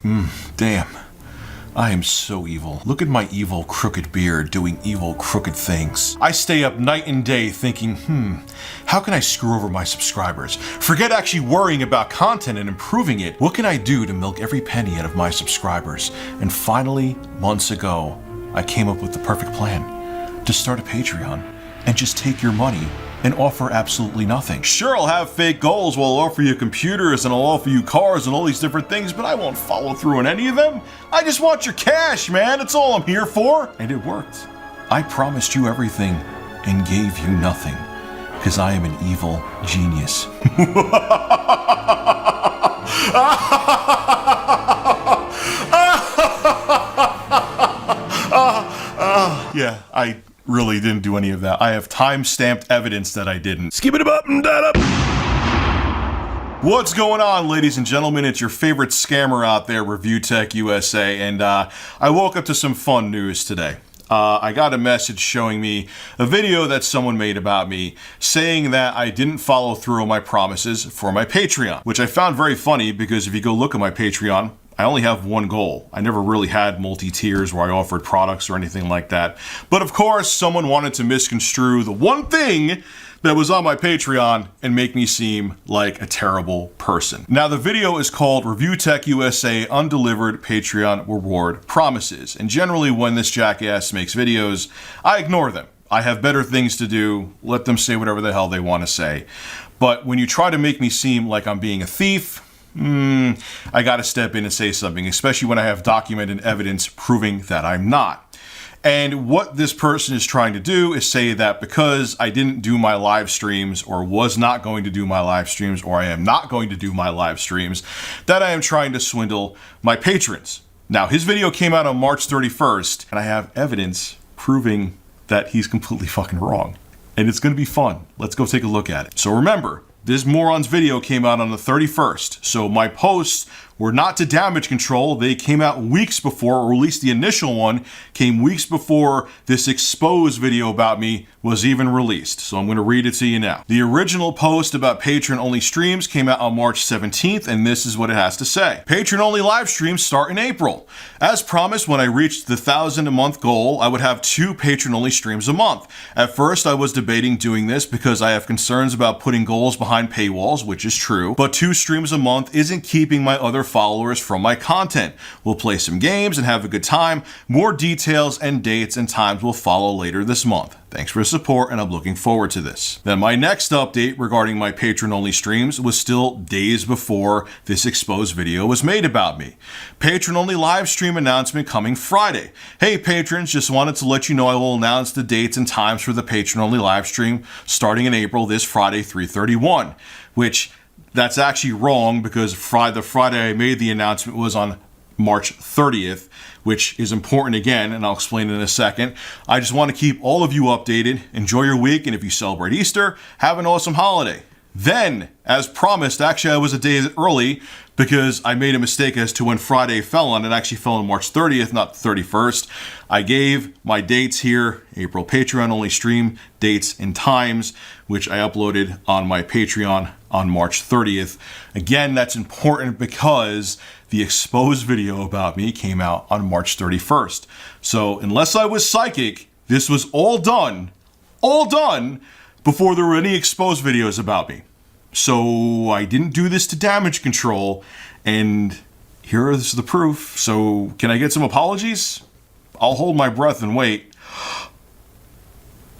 Damn. I am so evil. Look at my evil, crooked beard doing evil, crooked things. I stay up night and day thinking, how can I screw over my subscribers? Forget actually worrying about content and improving it. What can I do to milk every penny out of my subscribers? And finally, months ago, I came up with the perfect plan. To start a Patreon and just take your money and offer absolutely nothing. Sure, I'll have fake goals where I'll offer you computers and I'll offer you cars and all these different things, but I won't follow through on any of them. I just want your cash, man. That's all I'm here for. And it worked. I promised you everything and gave you nothing because I am an evil genius. Yeah, I really didn't do any of that. I have time-stamped evidence that I didn't. Skip it up and that up. What's going on, ladies and gentlemen? It's your favorite scammer out there, Review Tech USA, and I woke up to some fun news today. I got a message showing me a video that someone made about me saying that I didn't follow through on my promises for my Patreon, which I found very funny because if you go look at my Patreon, I only have one goal. I never really had multi-tiers where I offered products or anything like that. But of course, someone wanted to misconstrue the one thing that was on my Patreon and make me seem like a terrible person. Now, the video is called Review Tech USA Undelivered Patreon Reward Promises. And generally, when this jackass makes videos, I ignore them. I have better things to do. Let them say whatever the hell they want to say. But when you try to make me seem like I'm being a thief, I gotta step in and say something, especially when I have documented evidence proving that I'm not. And what this person is trying to do is say that because I didn't do my live streams or was not going to do my live streams or I am not going to do my live streams, that I am trying to swindle my patrons. Now, his video came out on March 31st, and I have evidence proving that he's completely fucking wrong. And it's gonna be fun. Let's go take a look at it. So remember, this moron's video came out on the 31st, so my posts were not to damage control. They came out weeks before, or at least the initial one came weeks before this exposed video about me was even released. So I'm going to read it to you now. The original post about patron-only streams came out on March 17th, and this is what it has to say. Patron-only live streams start in April. As promised, when I reached the 1,000 a month goal, I would have 2 patron-only streams a month. At first, I was debating doing this because I have concerns about putting goals behind paywalls, which is true, but 2 streams a month isn't keeping my other followers from my content. We'll play some games and have a good time. More details and dates and times will follow later this month. Thanks for the support, and I'm looking forward to this. Then my next update regarding my patron-only streams was still days before this exposed video was made about me. Patron-only live stream announcement coming Friday. Hey patrons, just wanted to let you know I will announce the dates and times for the patron-only live stream starting in April this Friday, 3/31, which that's actually wrong because the Friday I made the announcement was on March 30th, which is important again, and I'll explain in a second. I just want to keep all of you updated. Enjoy your week, and if you celebrate Easter, have an awesome holiday. Then, as promised, actually I was a day early because I made a mistake as to when Friday fell on. It actually fell on March 30th, not the 31st. I gave my dates here, April Patreon only stream dates and times, which I uploaded on my Patreon on March 30th. Again, that's important because the exposed video about me came out on March 31st. So unless I was psychic, this was all done before there were any exposed videos about me. So I didn't do this to damage control, and here is the proof. So can I get some apologies? I'll hold my breath and wait.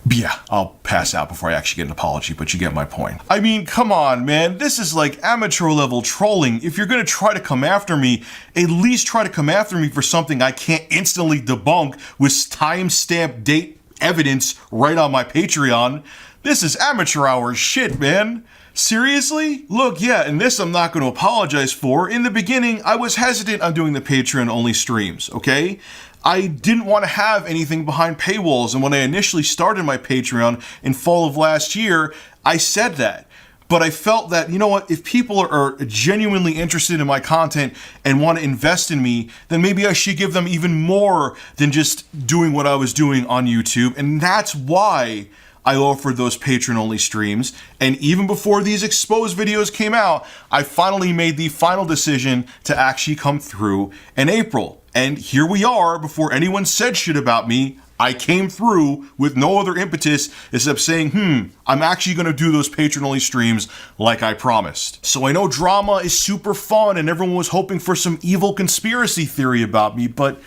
Yeah, I'll pass out before I actually get an apology, but you get my point. I mean, come on, man. This is like amateur level trolling. If you're gonna try to come after me, at least try to come after me for something I can't instantly debunk with time-stamped date evidence right on my Patreon. This is amateur hour shit, man. Seriously? Look, yeah, and this I'm not going to apologize for. In the beginning, I was hesitant on doing the Patreon-only streams, okay? I didn't want to have anything behind paywalls, and when I initially started my Patreon in fall of last year, I said that. But I felt that, you know what, if people are genuinely interested in my content and want to invest in me, then maybe I should give them even more than just doing what I was doing on YouTube, and that's why I offered those patron-only streams, and even before these exposed videos came out, I finally made the final decision to actually come through in April. And here we are, before anyone said shit about me, I came through with no other impetus except saying, I'm actually going to do those patron-only streams like I promised. So I know drama is super fun and everyone was hoping for some evil conspiracy theory about me, but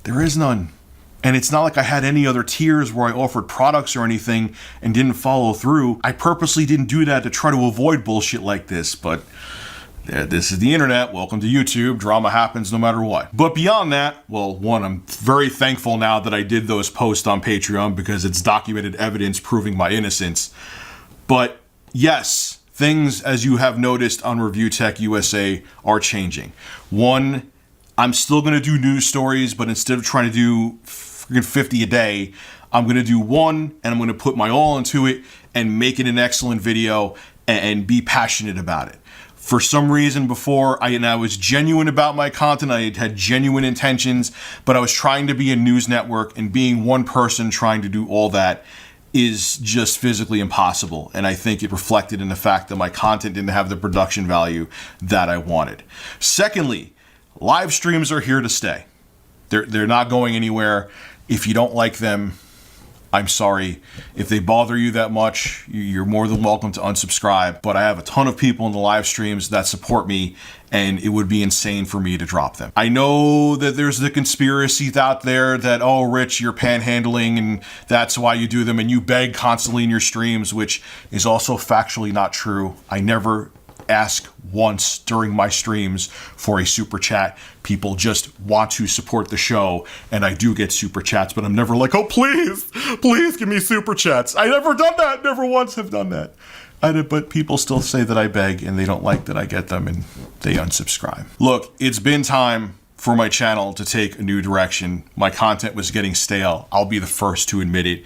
there is none. And it's not like I had any other tiers where I offered products or anything and didn't follow through. I purposely didn't do that to try to avoid bullshit like this, but this is the internet. Welcome to YouTube. Drama happens no matter what. But beyond that, well, one, I'm very thankful now that I did those posts on Patreon because it's documented evidence proving my innocence. But yes, things, as you have noticed on Review Tech USA, are changing. One, I'm still going to do news stories, but instead of trying to do 50 a day, I'm going to do one, and I'm going to put my all into it and make it an excellent video and be passionate about it. For some reason before, I was genuine about my content, I had genuine intentions, but I was trying to be a news network, and being one person trying to do all that is just physically impossible. And I think it reflected in the fact that my content didn't have the production value that I wanted. Secondly, live streams are here to stay. They're not going anywhere. If you don't like them, I'm sorry. If they bother you that much, you're more than welcome to unsubscribe. But I have a ton of people in the live streams that support me, and it would be insane for me to drop them. I know that there's the conspiracies out there that, oh, Rich, you're panhandling, and that's why you do them, and you beg constantly in your streams, which is also factually not true. I never ask once during my streams for a super chat. People just want to support the show, and I do get super chats, but I'm never like, oh, please give me super chats. I never done that. Never once have done that. But people still say that I beg, and they don't like that I get them, and they unsubscribe. Look, it's been time for my channel to take a new direction. My content was getting stale. I'll be the first to admit it.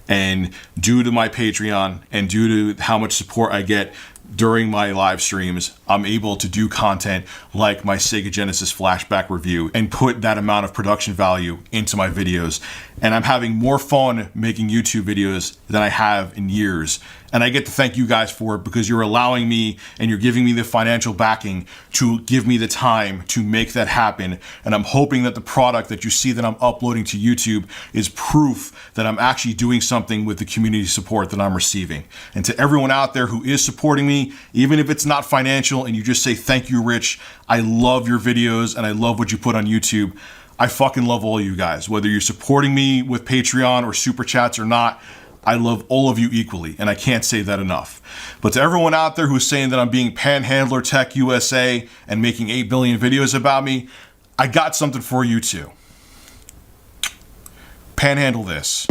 And due to my Patreon and due to how much support I get during my live streams, I'm able to do content like my Sega Genesis flashback review and put that amount of production value into my videos. And I'm having more fun making YouTube videos than I have in years. And I get to thank you guys for it because you're allowing me and you're giving me the financial backing to give me the time to make that happen. And I'm hoping that the product that you see that I'm uploading to YouTube is proof that I'm actually doing something with the community support that I'm receiving. And to everyone out there who is supporting me, even if it's not financial and you just say, thank you, Rich, I love your videos and I love what you put on YouTube. I fucking love all you guys. Whether you're supporting me with Patreon or Super Chats or not, I love all of you equally, and I can't say that enough. But to everyone out there who's saying that I'm being Panhandler Tech USA and making 8 billion videos about me, I got something for you too. Panhandle this.